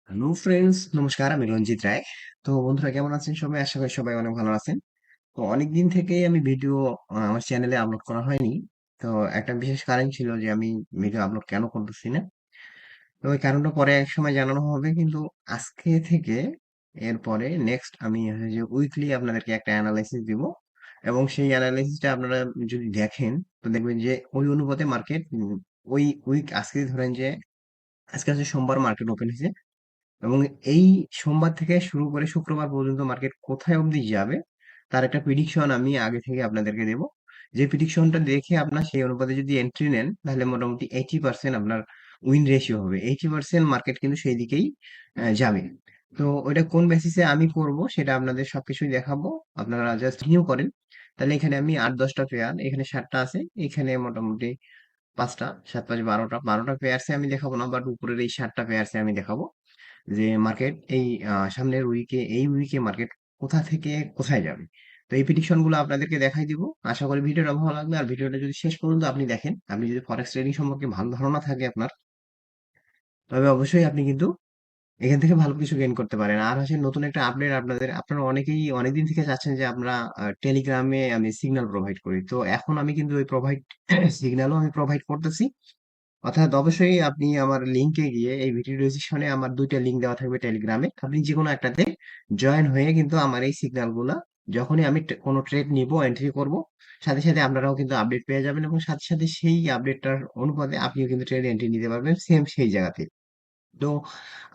Hello friends, নমস্কার। আমি রঞ্জিত রায়। তো বন্ধুরা, কেমন আছেন সবাই? আশা করি সবাই অনেক ভালো আছেন। তো অনেকদিন থেকেই আমি ভিডিও আমার চ্যানেলে আপলোড করা হয়নি। তো একটা বিশেষ কারণ ছিল যে আমি ভিডিও আপলোড কেন করতেছি না। তো ওই কারণটা পরে এক সময় জানানো হবে, কিন্তু আজকে থেকে এরপরে নেক্সট আমি হচ্ছে যে উইকলি আপনাদেরকে একটা অ্যানালাইসিস দিব, এবং সেই অ্যানালাইসিসটা আপনারা যদি দেখেন তো দেখবেন যে ওই অনুপাতে মার্কেট ওই উইক, আজকে ধরেন যে আজকে হচ্ছে সোমবার, মার্কেট ওপেন হয়েছে, এবং এই সোমবার থেকে শুরু করে শুক্রবার পর্যন্ত মার্কেট কোথায় অবধি যাবে তার একটা প্রিডিকশন আমি আগে থেকে আপনাদেরকে দেব। যে প্রিডিকশনটা দেখে আপনার সেই অনুপাতে যদি এন্ট্রি নেন, তাহলে মোটামুটি 80% আপনার উইন রেশিও হবে। 80% মার্কেট কিন্তু সেই দিকেই যাবে। তো ওইটা কোন বেসিসে আমি করব সেটা আপনাদের সবকিছুই দেখাবো। আপনারা জাস্ট নিউ করেন। তাহলে এখানে আমি 8-10টা পেয়ার, এখানে 7টা আছে, এখানে মোটামুটি 5টা, 7 5 12টা পেয়ারসে আমি দেখাবো না, বাট উপরের এই 7টা পেয়ারসে আমি দেখাবো যে মার্কেট এই সামনের উইকে, এই উইকে মার্কেট কোথা থেকে কোথায় যাবে। তো এই প্রেডিকশন গুলো আপনাদেরকে দেখাই দিব। আশা করি ভিডিওটা ভালো লাগবে, আর ভিডিওটা যদি শেষ পর্যন্ত আপনি দেখেন, আপনি যদি ফরেক্স ট্রেডিং সম্পর্কে ভালো ধারণা থাকে আপনার, তবে অবশ্যই আপনি কিন্তু এখান থেকে ভালো কিছু গেইন করতে পারেন। আর হচ্ছে নতুন একটা আপডেট, আপনারা অনেকেই অনেকদিন থেকে চাচ্ছেন যে আমরা টেলিগ্রামে আমি সিগন্যাল প্রোভাইড করি। তো এখন আমি কিন্তু ওই সিগন্যালও আমি প্রোভাইড করতেছি। অর্থাৎ অবশ্যই আপনি আমার লিঙ্কে গিয়ে, এই ভিডিও ডেসক্রিপশনে আমার 2টা লিঙ্ক দেওয়া থাকবে টেলিগ্রামে, আপনি যে কোনো একটাতে জয়েন হয়ে কিন্তু আমার এই সিগন্যাল গুলা, যখনই আমি কোনো ট্রেড নিব, এন্ট্রি করব, সাথে সাথে আপনারাও কিন্তু আপডেট পেয়ে যাবেন, এবং সাথে সাথে সেই আপডেটটার অনুপাতে আপনিও কিন্তু ট্রেড এন্ট্রি নিতে পারবেন সেম সেই জায়গাতে। তো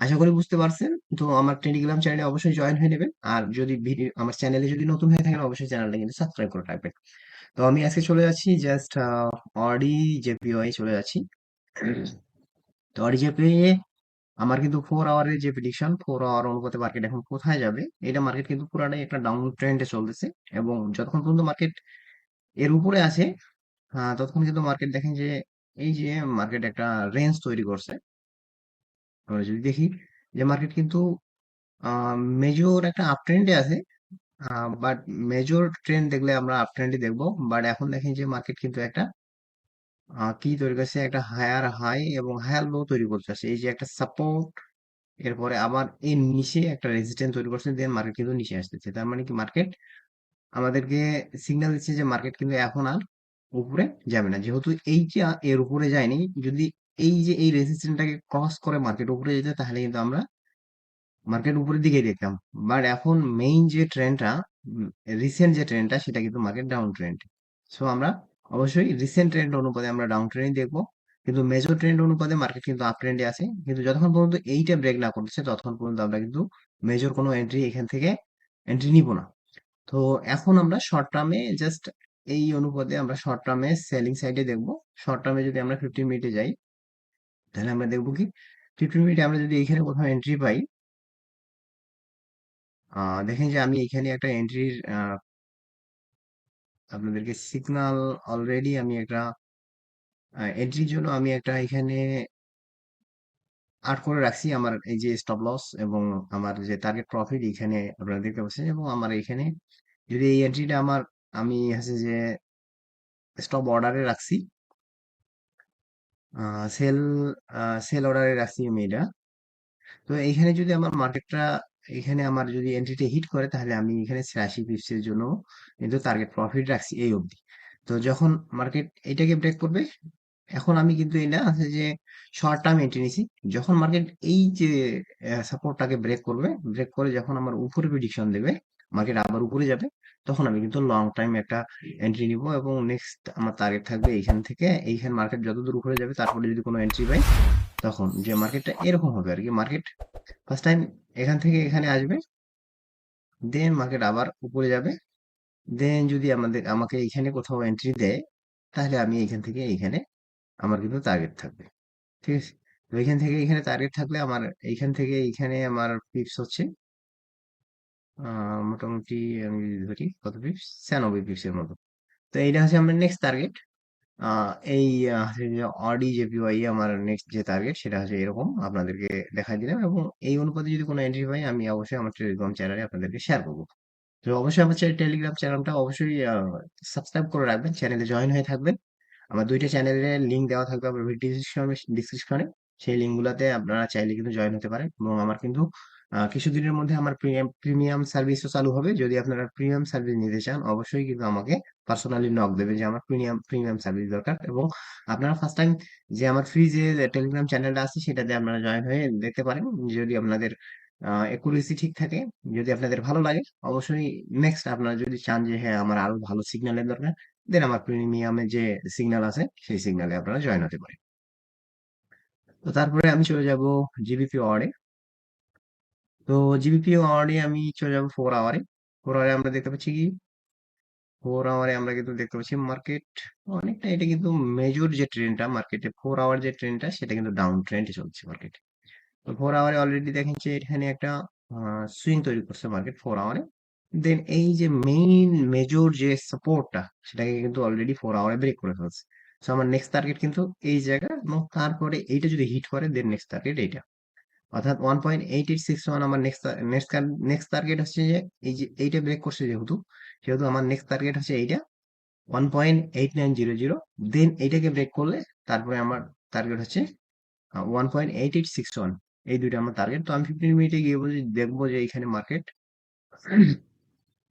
আশা করি বুঝতে পারছেন। তো আমার টেলিগ্রাম চ্যানেলে অবশ্যই জয়েন হয়ে নেবেন, আর যদি ভিডিও আমার চ্যানেলে যদি নতুন হয়ে থাকেন, অবশ্যই চ্যানেলটা কিন্তু সাবস্ক্রাইব করে রাখবেন। তো আমি আজকে চলে যাচ্ছি জাস্ট অডি জেপিওয়াই চলে যাচ্ছি। তো অডি জেপিওয়াই আমার কিন্তু 4 আওয়ারের যে প্রেডিকশন, 4 আওয়ার অনুপাতে মার্কেট এখন কোথায় যাবে, এটা মার্কেট কিন্তু পুরাটাই একটা ডাউন ট্রেন্ডে চলতেছে। এবং যতক্ষণ পর্যন্ত মার্কেট এর উপরে আছে, ততক্ষণ কিন্তু মার্কেট দেখেন যে এই যে মার্কেট একটা রেঞ্জ তৈরি করছে। আমরা যদি দেখি যে মার্কেট কিন্তু মেজর একটা আপ ট্রেন্ডে আছে, বাট মেজর ট্রেন্ড দেখলে আমরা আপ ট্রেন্ডই দেখবো। বাট এখন দেখেন যে মার্কেট কিন্তু একটা কি তৈরি করছে, একটা হায়ার হাই এবং হায়ার লো তৈরি করতেছে। এই যে একটা সাপোর্ট, এরপরে আবার এর নিচে একটা রেজিস্ট্যান্স তৈরি করছে, দেন মার্কেট কিন্তু নিচে আসতেছে। তার মানে কি, মার্কেট আমাদেরকে সিগন্যাল দিচ্ছে যে মার্কেট কিন্তু এখন আর উপরে যাবে না। যেহেতু এই যে এর উপরে যায়নি, যদি এই যে এই রেজিস্ট্যান্সটাকে ক্রস করে মার্কেট উপরে যেত, তাহলে কিন্তু আমরা মার্কেট উপরের দিকে দেখতাম। বাট এখন মেইন যে ট্রেন্ডটা, রিসেন্ট যে ট্রেন্ডটা, সেটা কিন্তু মার্কেট ডাউন ট্রেন্ড। সো আমরা অবশ্যই রিসেন্ট ট্রেন্ড অনুপাতে আমরা ডাউন ট্রেন্ড দেখবো, কিন্তু মেজর ট্রেন্ড অনুপাতে মার্কেট কিন্তু আপ ট্রেন্ডে আছে। কিন্তু যতক্ষণ পর্যন্ত এইটা ব্রেক না করতেছে, ততক্ষণ পর্যন্ত আমরা কিন্তু মেজর কোনো এন্ট্রি এখান থেকে এন্ট্রি নিব না। তো এখন আমরা শর্ট টার্মে জাস্ট এই অনুপাতে আমরা শর্ট টার্মে সেলিং সাইডে দেখবো। শর্ট টার্মে যদি আমরা 15 মিনিটে যাই, তাহলে আমরা দেখবো কি, 15 মিনিটে আমরা যদি এইখানে কোথাও এন্ট্রি পাই, দেখেন যে আমি এখানে একটা এন্ট্রির আপনাদেরকে সিগনাল অলরেডি আমি একটা এন্ট্রির জন্য আমি একটা এখানে আর্ট করে রাখছি। আমার এই যে স্টপ লস এবং আমার যে টার্গেট প্রফিট, এখানে আপনারা দেখতে পাচ্ছেন। এবং আমার এখানে যদি এই এন্ট্রিটা আমার, আমি হচ্ছে যে স্টপ অর্ডারে রাখছি, সেল সেল অর্ডারে রাখছি আমি এটা। তো এইখানে যদি আমার মার্কেটটা, এখানে আমার যদি এন্ট্রিটা হিট করে, তাহলে আমি এখানে 86 পিপসের জন্য কিন্তু টার্গেট প্রফিট রাখছি এই অবধি। তো যখন মার্কেট এটাকে ব্রেক করবে, এখন আমি কিন্তু এটা আছে যে শর্ট টার্ম এন্ট্রি নিছি। যখন মার্কেট এই যে সাপোর্টটাকে ব্রেক করবে, ব্রেক করে যখন আমার উপরে প্রিডিকশন দেবে মার্কেট আবার উপরে যাবে, তখন আমি কিন্তু লং টাইম একটা এন্ট্রি নিব, এবং নেক্সট আমার টার্গেট থাকবে এইখান থেকে এইখান, মার্কেট যতদূর উপরে যাবে তারপরে যদি কোনো এন্ট্রি পাই, তখন যে মার্কেটটা এরকম হবে আর কি। মার্কেট ফার্স্ট টাইম এখান থেকে এখানে আসবে, দেন মার্কেট আবার উপরে যাবে, দেন যদি আমাকে এখানে কোথাও এন্ট্রি দেয়, তাহলে আমি এখান থেকে এইখানে আমার কিন্তু টার্গেট থাকবে। ঠিক আছে? তো এখান থেকে এখানে টার্গেট থাকলে আমার এইখান থেকে এইখানে আমার পিপস হচ্ছে মোটামুটি, আমি যদি ধরি কত পিপস, 96 পিপসের মতো। তো এইটা হচ্ছে আমার নেক্সট টার্গেট। এই হচ্ছে যে অডি জেপিওয়াই আমার নেক্সট যে টার্গেট, সেটা হচ্ছে এরকম আপনাদেরকে দেখাই দিলাম। এবং এই অনুপাতে যদি কোনো এন্ট্রি পাই, আমি অবশ্যই আমার টেলিগ্রাম চ্যানেলে আপনাদেরকে শেয়ার করবো। তো অবশ্যই আমার টেলিগ্রাম চ্যানেলটা অবশ্যই সাবস্ক্রাইব করে রাখবেন, চ্যানেলে জয়েন হয়ে থাকবেন। আমার 2টা চ্যানেলের লিঙ্ক দেওয়া থাকবে আমার ভিডিও ডিসক্রিপশনে। সেই লিঙ্কগুলোতে আপনারা চাইলে কিন্তু জয়েন হতে পারেন। এবং আমার কিন্তু কিছুদিনের মধ্যে আমার প্রিমিয়াম সার্ভিসও চালু হবে। যদি আপনারা প্রিমিয়াম সার্ভিস নিতে চান, অবশ্যই কিন্তু আমাকে পার্সোনালি নক দেবে যে আমার প্রিমিয়াম প্রিমিয়াম সার্ভিস দরকার। এবং আপনারা ফার্স্ট টাইম যে আমার ফ্রি যে টেলিগ্রাম চ্যানেলটা আছে সেটাতে আপনারা জয়েন হয়ে দেখতে পারেন। যদি আপনাদের একুরেসি ঠিক থাকে, যদি আপনাদের ভালো লাগে, অবশ্যই নেক্সট আপনারা যদি চান যে হ্যাঁ আমার আরো ভালো সিগন্যালের দরকার, দেন আমার প্রিমিয়ামে যে সিগন্যাল আছে সেই সিগন্যালে আপনারা জয়েন হতে পারেন। তো তারপরে আমি চলে যাব জিবিপি ওয়ার্ডে। তো জিবিপি ওয়ার্ডে আমি চলে যাব 4 আওয়ারে। 4 আওয়ারে আমরা দেখতে পাচ্ছি কি, 4 আওয়ারে আমরা কিন্তু দেখতে পাচ্ছি মার্কেট অনেকটা, এটা কিন্তু মেজর যে ট্রেন্ডটা মার্কেটে 4 আওয়ার যে ট্রেন্ডটা সেটা কিন্তু ডাউন ট্রেন্ডে চলছে মার্কেট। তো 4 আওয়ারে অলরেডি দেখেন যে এখানে একটা সুইং তৈরি করছে মার্কেট 4 আওয়ারে। দেন এই যে মেইন মেজর যে সাপোর্টটা সেটাকে কিন্তু অলরেডি 4 আওয়ারে ব্রেক করে ফেলছে। তো আমার নেক্সট টার্গেট কিন্তু এই জায়গা, এবং তারপরে এইটা যদি হিট করে দেন নেক্সট টার্গেট এইটা, অর্থাৎ 1.8861 আমার নেক্সট নেক্সট নেক্সট টার্গেট হচ্ছে যে এই যে এইটা ব্রেক করছে যেহেতু, সেহেতু আমার নেক্সট টার্গেট হচ্ছে এইটা 1.8900। দেন এইটাকে ব্রেক করলে তারপরে আমার টার্গেট হচ্ছে 1.8861। এই দুইটা আমার টার্গেট। তো আমি 15 মিনিটে গিয়ে দেখবো যে এখানে মার্কেট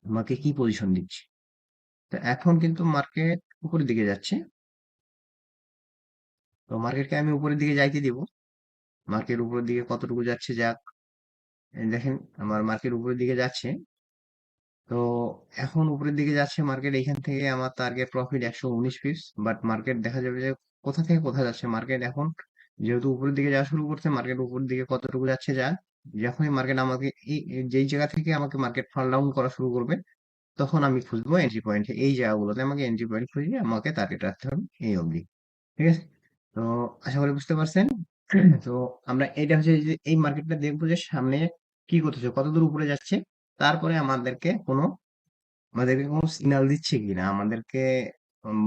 আমাকে কি পজিশন দিচ্ছে। তো এখন কিন্তু মার্কেট উপরের দিকে যাচ্ছে। তো মার্কেটকে আমি উপরের দিকে যাইতে দিব। মার্কেট উপরের দিকে কতটুকু যাচ্ছে যাক। এই দেখেন আমার মার্কেট উপরের দিকে যাচ্ছে। তো এখন উপরের দিকে যাচ্ছে মার্কেট, এখান থেকে আমার target profit 119 pips. But market দেখা যাবে যে কোথা থেকে কোথা যাচ্ছে মার্কেট এখন, যেহেতু উপরের দিকে যাওয়া শুরু করছে, মার্কেট উপরের দিকে কতটুকু যাচ্ছে যা, যখনই মার্কেট আমাকে যেই জায়গা থেকে আমাকে মার্কেট ফল ডাউন করা শুরু করবে, তখন আমি খুঁজবো এন্ট্রি পয়েন্ট। এই জায়গাগুলোতে আমাকে এন্ট্রি পয়েন্ট খুঁজে আমাকে টার্গেট রাখতে হবে এই অবধি। ঠিক আছে? তো আশা করি বুঝতে পারছেন। তো আমরা এটা হচ্ছে যে এই মার্কেটটা দেখবো যে সামনে কি করতেছে, কত দূর উপরে যাচ্ছে, তারপরে আমাদেরকে কোনো সিগন্যাল দিচ্ছে কিনা, আমাদেরকে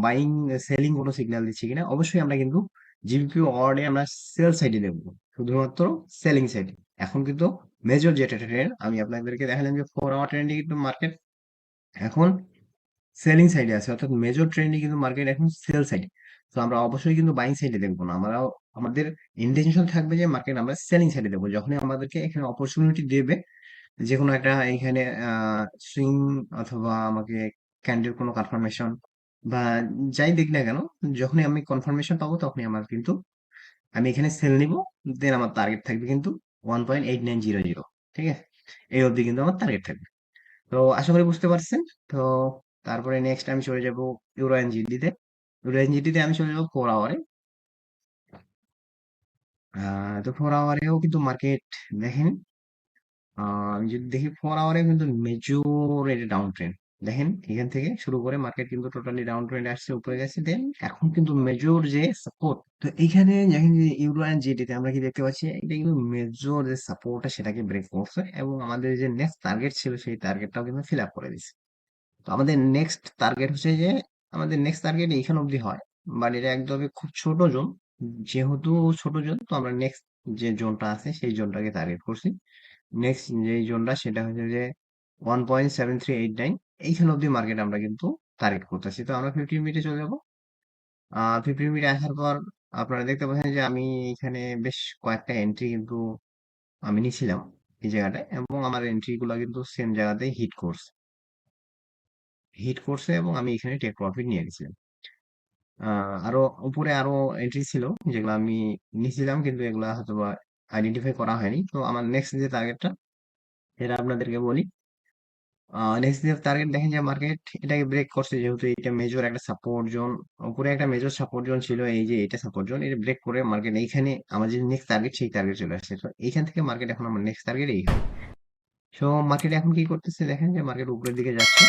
বাইং সেলিং কোনো সিগন্যাল দিচ্ছে কিনা। অবশ্যই আমরা কিন্তু জিবিপি ওয়ার্ডে আমরা সেল সাইডে দেখবো, শুধুমাত্র সেলিং সাইডে। এখন কিন্তু মেজর যেটা ট্রেন্ড আমি আপনাদেরকে দেখালাম যে 4 আওয়ার ট্রেন্ডে কিন্তু মার্কেট এখন সেলিং সাইডে আছে, অর্থাৎ মেজর ট্রেন্ডে কিন্তু মার্কেট এখন সেল সাইডে। তো আমরা অবশ্যই কিন্তু বাইং সাইডে দেখবো না, আমরাও আমাদের ইন্টেনশন থাকবে যে মার্কেট আমরা সেলিং সাইডে দেখবো। যখনই আমাদেরকে এখানে অপরচুনিটি দেবে যে কোনো একটা এখানে সুইং, অথবা আমাকে ক্যান্ডেল কোনো কনফার্মেশন বা যাই দিক না কেন, যখনই আমি কনফার্মেশন পাবো তখনই আমার কিন্তু আমি এখানে সেল নিব। দেন আমার টার্গেট থাকবে কিন্তু 1.8900। ঠিক আছে? এই অবধি কিন্তু আমার টার্গেট থাকবে। তো আশা করি বুঝতে পারছেন। তো তারপরে নেক্সট আমি চলে যাব ইউরো এনজিডিতে। ইউরো এনজিডিতে আমি চলে যাবো 4 আওয়ারে। তো 4 আওয়ারেও কিন্তু মার্কেট দেখেন, আমি যদি দেখি 4 আওয়ারে কিন্তু মেজর এটা ডাউন ট্রেন্ড। দেখেন এখান থেকে শুরু করে মার্কেট কিন্তু টোটালি ডাউন ট্রেন্ড আসছে, উপরে গেছে। দেন এখন কিন্তু মেজর যে সাপোর্ট, তো এইখানে দেখেন যে ইউরো অ্যান্ড জিডিতে আমরা কি দেখতে পাচ্ছি, এটা কিন্তু মেজর যে সাপোর্টটা সেটাকে ব্রেক করছে, এবং আমাদের যে নেক্সট টার্গেট ছিল সেই টার্গেটটাও কিন্তু ফিল আপ করে দিচ্ছে। তো আমাদের নেক্সট টার্গেট হচ্ছে যে, আমাদের নেক্সট টার্গেট এইখান অবধি হয়, বাট এটা একদমই খুব ছোট জোন। যেহেতু ছোট জোন, তো আমরা নেক্সট যে জোনটা আছে সেই জোনটাকে টার্গেট করছি। নেক্সট যে জোনটা সেটা হচ্ছে যে 1.7389, এইখান অব্দি মার্কেট আমরা কিন্তু টার্গেট করতেছি। তো আমরা 15 মিনিটে চলে যাবো। 15 মিনিট আসার পর আপনারা দেখতে পাচ্ছেন যে আমি এখানে বেশ কয়েকটা এন্ট্রি কিন্তু আমি নিছিলাম এই জায়গাটায়, এবং আমার এন্ট্রি গুলা কিন্তু সেম জায়গাতেই হিট করছে এবং আমি এখানে টেক প্রফিট নিয়ে গেছিলাম। আরো উপরে আরো এন্ট্রি ছিল যেগুলো আমি নিছিলাম, কিন্তু এগুলা হয়তো বা আইডেন্টিফাই করা হয়নি। তো আমার নেক্সট যে টার্গেটটা এটা আপনাদেরকে বলি। নেক্সট যে টার্গেট দেখেন যে মার্কেট এটাকে ব্রেক করছে, যেহেতু এটা মেজর একটা সাপোর্ট জোন, উপরে একটা মেজর সাপোর্ট জোন ছিল, এই যে এটা সাপোর্ট জোন, এটা ব্রেক করে মার্কেট এইখানে আমার যে নেক্সট টার্গেট সেই টার্গেট চলে আসছে। তো এইখান থেকে মার্কেট এখন আমার নেক্সট টার্গেট এইখানে। সো মার্কেট এখন কি করতেছে দেখেন যে মার্কেট উপরের দিকে যাচ্ছে।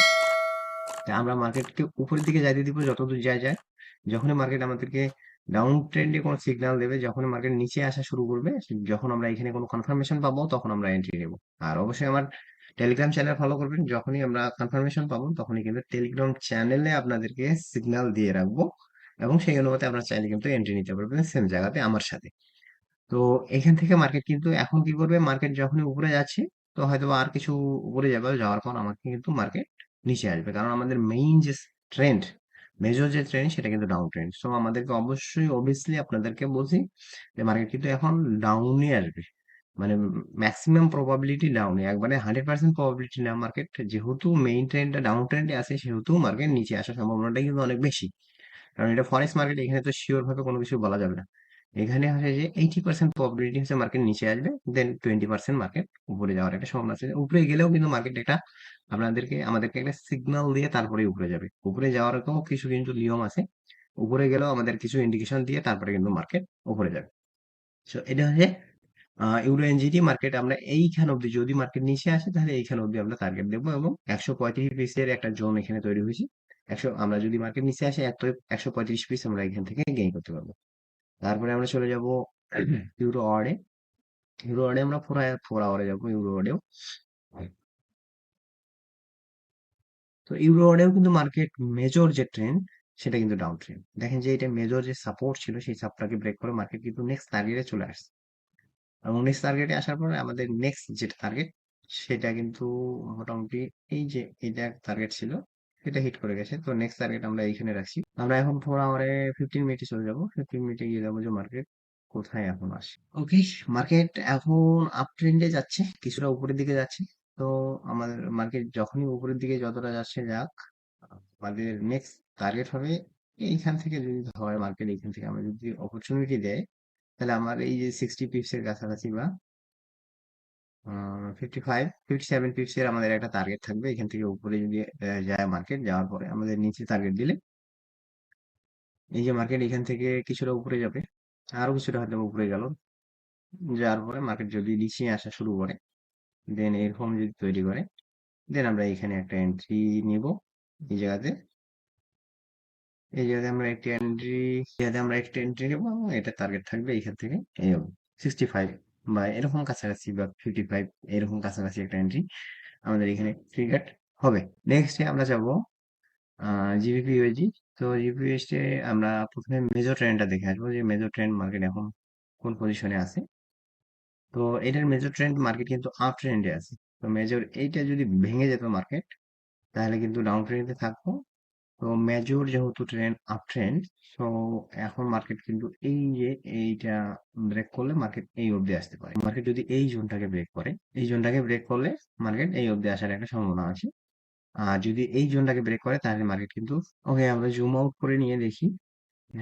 তা আমরা মার্কেটকে উপরের দিকে যাইতে দিব যতদূর যায়। যখনই মার্কেট আমাদেরকে ডাউন ট্রেন্ডে কোনো সিগন্যাল দেবে, যখন মার্কেট নিচে আসা শুরু করবে, যখন আমরা এখানে কোনো কনফার্মেশন পাবো তখন আমরা এন্ট্রি নেব। আর অবশ্যই আমার টেলিগ্রাম চ্যানেল ফলো করবেন, যখনই আমরা কনফার্মেশন পাবো তখনই কিন্তু টেলিগ্রাম চ্যানেলে আপনাদেরকে সিগন্যাল দিয়ে রাখবো, এবং সেই অনুপাতে আপনারা চাইলে কিন্তু এন্ট্রি নিতে পারবেন সেম জায়গাতে আমার সাথে। তো এখান থেকে মার্কেট কিন্তু এখন কি করবে, মার্কেট যখনই উপরে যাচ্ছে, তো হয়তো আর কিছু উপরে যাবে, যাওয়ার পর আমাকে কিন্তু মার্কেট নিচে আসবে, কারণ আমাদের মেইন যে ট্রেন্ড মেজর যে ট্রেন্ড সেটা কিন্তু ডাউন ট্রেন্ড। সো আমাদেরকে অবশ্যই অবভিয়াসলি আপনাদেরকে বলছি যে মার্কেট কিন্তু এখন ডাউনই আসবে, মানে ম্যাক্সিমাম প্রবাবিলিটি ডাউনে, একবারে 100% প্রবাবিলিটি না। মার্কেট যেহেতু মেইন ট্রেন্ডটা ডাউন ট্রেন্ডে আছে, সেহেতু মার্কেট নিচে আসার সম্ভাবনাটা কিন্তু অনেক বেশি। কারণ এটা ফরেক্স মার্কেট, এখানে তো শিওর ভাবে কোনো কিছু বলা যাবে না। এখানে হচ্ছে যে 80% প্রবাবিলিটি হচ্ছে মার্কেট নিচে আসবে, দেন 20% মার্কেট উপরে যাওয়ার একটা সম্ভাবনা আছে। উপরে গেলেও কিন্তু মার্কেট একটা আমাদেরকে একটা সিগন্যাল দিয়ে তারপরে উপরে যাবে। উপরে যাওয়ার কিছু কিন্তু নিয়ম আছে। উপরে গেলেও আমাদের কিছু ইন্ডিকেশন দিয়ে তারপরে কিন্তু মার্কেট উপরে যাবে। তো এটা হচ্ছে ইউরো এনজিটি মার্কেট। আমরা এইখান অব্দি যদি মার্কেট নিচে আসে তাহলে এইখান অব্দি আমরা টার্গেট দেবো, এবং 135 পিসের একটা জোন এখানে তৈরি হয়েছে। আমরা যদি মার্কেট নিচে আসে 135 পিস আমরা এখান থেকে গেইন করতে পারবো। তারপরে আমরা চলে যাব ইউরো অর্ডে। ইউরো অর্ডে আমরা 4 আওয়ারে যাবো ইউরো অর্ডেও। তো ইউরো অর্ডেও কিন্তু মার্কেট মেজর যে ট্রেন্ড সেটা কিন্তু ডাউন ট্রেন্ড। দেখেন যে এটা মেজর যে সাপোর্ট ছিল, সেই সাপোর্টটাকে ব্রেক করে মার্কেট কিন্তু নেক্সট টার্গেটে চলে আসছে। এবং নেক্সট টার্গেটে আসার পরে আমাদের নেক্সট যেটা টার্গেট সেটা কিন্তু মোটামুটি এই যে এটা টার্গেট ছিল সেটা হিট করে গেছে। তো নেক্সট টার্গেট আমরা এইখানে রাখছি। আমরা এখন 4 আওয়ারে 15 মিনিটে চলে যাবো। 15 মিনিটে গিয়ে যাবো যে মার্কেট কোথায় এখন আসে। ওকে, মার্কেট এখন আপ ট্রেন্ডে যাচ্ছে, কিছুটা উপরের দিকে যাচ্ছে। তো আমাদের মার্কেট যখনই উপরের দিকে যতটা যাচ্ছে যাক, আমাদের নেক্সট টার্গেট হবে এইখান থেকে। যদি হয় মার্কেট এইখান থেকে আমরা যদি অপরচুনিটি দেয়, তাহলে আমার এই যে 60 পিপসের কাছাকাছি বা 57 পিপসের আমাদের একটা টার্গেট থাকবে। এখান থেকে উপরে যদি যায় মার্কেট, যাওয়ার পরে আমাদের নিচে টার্গেট দিলে এই যে মার্কেট এখান থেকে কিছুটা উপরে যাবে, আরো কিছুটা হয়তো উপরে গেল। যাওয়ার পরে মার্কেট যদি নিচে আসা শুরু করে, দেন এরকম যদি তৈরি করে, দেন আমরা এখানে একটা এন্ট্রি নিব। এই জায়গাতে এই জায়গাতে আমরা একটা এন্ট্রি নেবো, এবং এটা টার্গেট থাকবে এইখান থেকে এই 65 বা এরকম কাছাকাছি, বা 55 এরকম কাছাকাছি একটা এন্ট্রি আমাদের এখানে ট্রিগার হবে। নেক্সট আমরা যাব জিবিপি ইউএসডি। তো জিবিপি ইউএসডি আমরা প্রথমে মেজর ট্রেন্ডটা দেখে আসবো, যে মেজর ট্রেন্ড মার্কেট এখন কোন পজিশনে আছে। তো এটার মেজর ট্রেন্ড মার্কেট কিন্তু আপ ট্রেন্ডে আছে। তো মেজর এইটা যদি ভেঙে যেত মার্কেট, তাহলে কিন্তু ডাউন ট্রেন্ডে থাকবো। তো মেজর যেহেতু ট্রেন্ড আপ ট্রেন্ড, তো এখন মার্কেট কিন্তু এই যে এইটা ব্রেক করলে মার্কেট এই অবধি আসতে পারে। মার্কেট যদি এই জোনটাকে ব্রেক করে, এই জোনটাকে ব্রেক করলে মার্কেট এই অবধি আসার একটা সম্ভাবনা আছে। আর যদি এই জোনটাকে ব্রেক করে তাহলে মার্কেট কিন্তু, ওকে আমরা জুম আউট করে নিয়ে দেখি।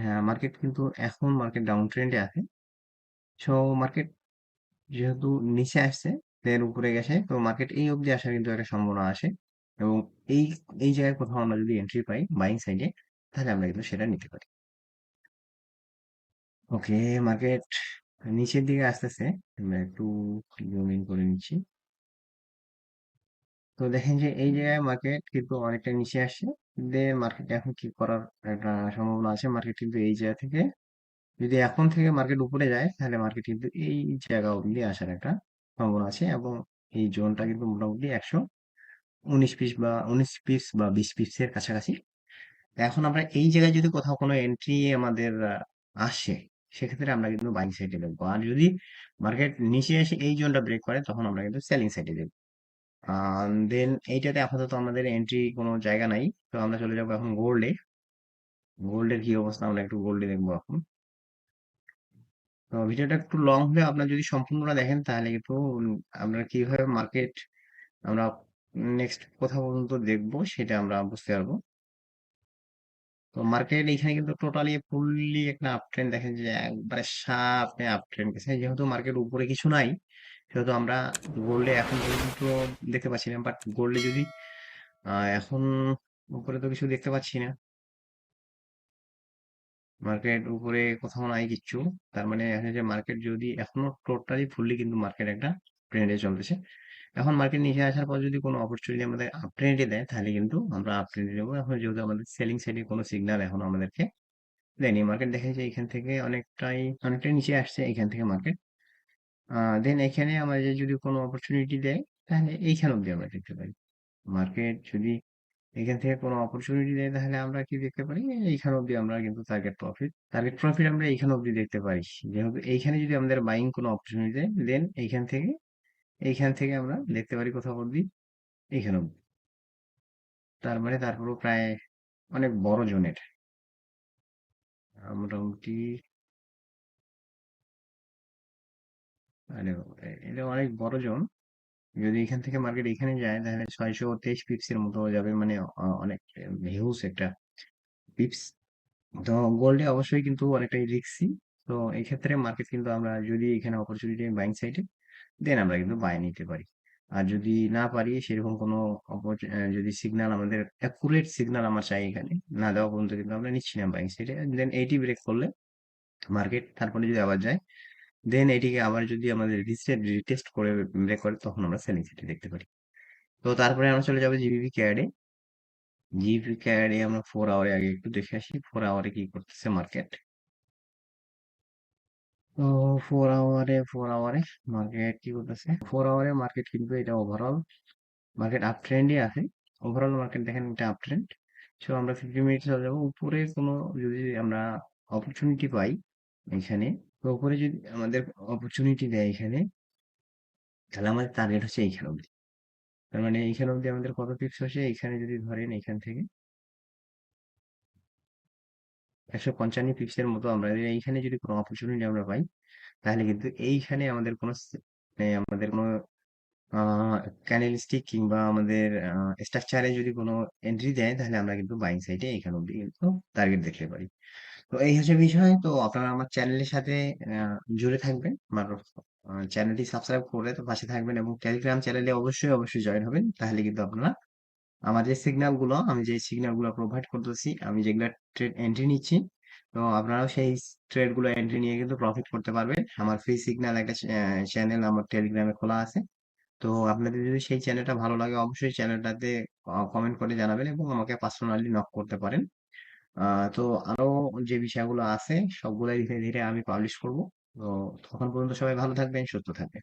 হ্যাঁ, মার্কেট কিন্তু এখন মার্কেট ডাউন ট্রেন্ডে আছে। সো মার্কেট যেহেতু নিচে আসছে, দেন উপরে গেছে, তো মার্কেট এই অবধি আসার কিন্তু একটা সম্ভাবনা আসে। এবং এই এই জায়গায় কোথাও আমরা যদি এন্ট্রি পাই বাইং সাইডে, তাহলে আমরা কিন্তু সেটা নিতে পারি। ওকে, মার্কেট নিচের দিকে আসতেছে। আমরা একটু জুম ইন করে নিচ্ছি। তো দেখেন যে এই জায়গায় মার্কেট কিন্তু অনেকটা নিচে আসছে। দেন মার্কেট এখন কি করার একটা সম্ভাবনা আছে। মার্কেট কিন্তু এই জায়গা থেকে, যদি এখন থেকে মার্কেট উপরে যায়, তাহলে মার্কেট কিন্তু এই জায়গা অব্দি আসার একটা সম্ভাবনা আছে। এবং এই জোনটা কিন্তু মোটামুটি 19 পিস বা 20 পিসের কাছাকাছি। এখন আমরা এই জায়গায় যদি কোথাও কোনো এন্ট্রি আমাদের আসে, সেক্ষেত্রে আমরা কিন্তু বাইং সাইডে দেখবো। আর যদি মার্কেট নিচে এসে এই জোনটা ব্রেক করে, তখন আমরা কিন্তু সেলিং সাইডে দেখবো। দেন এইটাতে আপাতত আমাদের এন্ট্রি কোনো জায়গা নাই। তো আমরা চলে যাবো এখন গোল্ডে। গোল্ডের কি অবস্থা আমরা একটু গোল্ডে দেখবো এখন। তো ভিডিওটা একটু লং হলে আপনার যদি সম্পূর্ণটা দেখেন, তাহলে কিন্তু আমরা কিভাবে মার্কেট আমরা নেক্সট কোথা পর্যন্ত দেখবো সেটা আমরা বুঝতে পারবো। তো মার্কেট এখানে কিন্তু টোটালি ফুললি একটা আপ ট্রেন্ড দেখেন, যে একবারে সাপে আপ ট্রেন্ড গেছে। যেহেতু মার্কেট উপরে কিছু নাই, সেহেতু আমরা গোল্ডে এখন পর্যন্ত দেখতে পাচ্ছি না। বাট গোল্ডে যদি এখন উপরে তো কিছু দেখতে পাচ্ছি না, মার্কেট উপরে কোথাও নাই কিচ্ছু। তার মানে এখন যে মার্কেট যদি এখনো টোটালি ফুললি কিন্তু মার্কেট একটা ট্রেন্ডে চলতেছে। এখন মার্কেট নিচে আসার পর যদি কোনো অপরচুনিটি আমাদের আপ ট্রেন্ডে দেয়, তাহলে কিন্তু আমরা আপ ট্রেন্ডে যাবো। এখন যেহেতু আমাদের সেলিং সাইডে কোনো সিগন্যাল এখন আমাদেরকে দেয়নি, মার্কেট দেখে যে এখান থেকে অনেকটাই নিচে আসছে এখান থেকে মার্কেট। দেন এখানে আমাদের যদি কোনো অপরচুনিটি দেয়, তাহলে এইখান অব্দি আমরা দেখতে পারি। মার্কেট যদি এখান থেকে কোনো অপরচুনিটি দেয়, তাহলে আমরা কি দেখতে পারি, এইখান অব্দি আমরা কিন্তু টার্গেট প্রফিট আমরা এইখান অব্দি দেখতে পারি। যেহেতু এইখানে যদি আমাদের বাইং কোনো অপরচুনিটি দেয়, দেন এইখান থেকে আমরা দেখতে পারি কোথাও অব্দি, এইখান অব্দি। তার মানে তারপরও প্রায় অনেক বড় জোনের, মোটামুটি মানে এটা অনেক বড় জোন। যদি এখান থেকে মার্কেট এখানে যায় তাহলে 623 পিপস এর মতো যাবে, মানে অনেক হিউজ একটা পিপস। তো গোল্ডে অবশ্যই কিন্তু অনেকটাই রিস্কি। তো এই ক্ষেত্রে মার্কেট কিন্তু আমরা যদি এখানে অপরচুনিটি বাইং সাইডে, দেন আমরা কিন্তু বাই নিতে পারি। আর যদি না পারি সেরকম কোনো যদি সিগন্যাল, আমাদের অ্যাকুরেট সিগন্যাল আমরা চাই এখানে, না দেওয়া পর্যন্ত কিন্তু আমরা নিচ্ছি না বাইং সাইডে। দেন এইটি ব্রেক করলে মার্কেট, তারপরে যদি আবার যায়, দেন এটিকে আবার যদি আমাদের রিটেস্ট করে ব্রেক করে, তখন আমরা সেলিং সাইডে দেখতে পারি। তো তারপরে আমরা চলে যাবো জিবিপি ক্যাডে। জিবিপি ক্যাডে আমরা 4 আওয়ারে আগে একটু দেখে আসি 4 আওয়ারে কি করতেছে মার্কেট। তো 4 আওয়ারে মার্কেট কি করতেছে, 4 আওয়ারে মার্কেট কিন্তু এটা ওভারঅল মার্কেট আপ ট্রেন্ডে আছে। ওভারঅল মার্কেট দেখেন এটা আপ ট্রেন্ড। সো আমরা 50 মিনিট চলে যাবো উপরে, কোনো যদি আমরা অপরচুনিটি পাই এখানে। তো উপরে যদি আমাদের অপরচুনিটি দেয় এখানে, তাহলে আমাদের টার্গেট হচ্ছে এইখানে অব্দি। তার মানে এইখানে অব্দি আমাদের কত পিপস হচ্ছে, এখানে যদি ধরেন এখান থেকে 155 পিপসের মতো, আমরা যদি এইখানে যদি কোনো অপরচুনিটি আমরা পাই, তাহলে কিন্তু এইখানে আমাদের কোনো আমাদের কোনো ক্যান্ডেলস্টিক কিংবা আমাদের স্ট্রাকচারে যদি কোনো এন্ট্রি দেয়, তাহলে আমরা কিন্তু বাইং সাইডে এখানে অব্দি কিন্তু টার্গেট দেখতে পারি। তো এই হচ্ছে বিষয়। তো আপনারা আমার চ্যানেলের সাথে জুড়ে থাকবেন, আমার চ্যানেলটি সাবস্ক্রাইব করে তো পাশে থাকবেন, এবং টেলিগ্রাম চ্যানেলে অবশ্যই অবশ্যই জয়েন হবেন। তাহলে কিন্তু আপনারা আমার যে সিগন্যাল গুলো, আমি যে সিগন্যাল গুলো প্রোভাইড করতেছি, আমি যেগুলা ট্রেড এন্ট্রি নিচ্ছি, তো আপনারাও সেই ট্রেড গুলো এন্ট্রি নিয়ে কিন্তু প্রফিট করতে পারবেন। আমার ফ্রি সিগন্যাল একটা চ্যানেল আমার টেলিগ্রামে খোলা আছে। তো আপনাদের যদি সেই চ্যানেলটা ভালো লাগে, অবশ্যই চ্যানেলটাতে কমেন্ট করে জানাবেন এবং আমাকে পার্সোনালি নক করতে পারেন। তো আরো যে বিষয়গুলো আছে সবগুলাই ধীরে ধীরে আমি পাবলিশ করব। তো তখন পর্যন্ত সবাই ভালো থাকবেন, সুস্থ থাকবেন।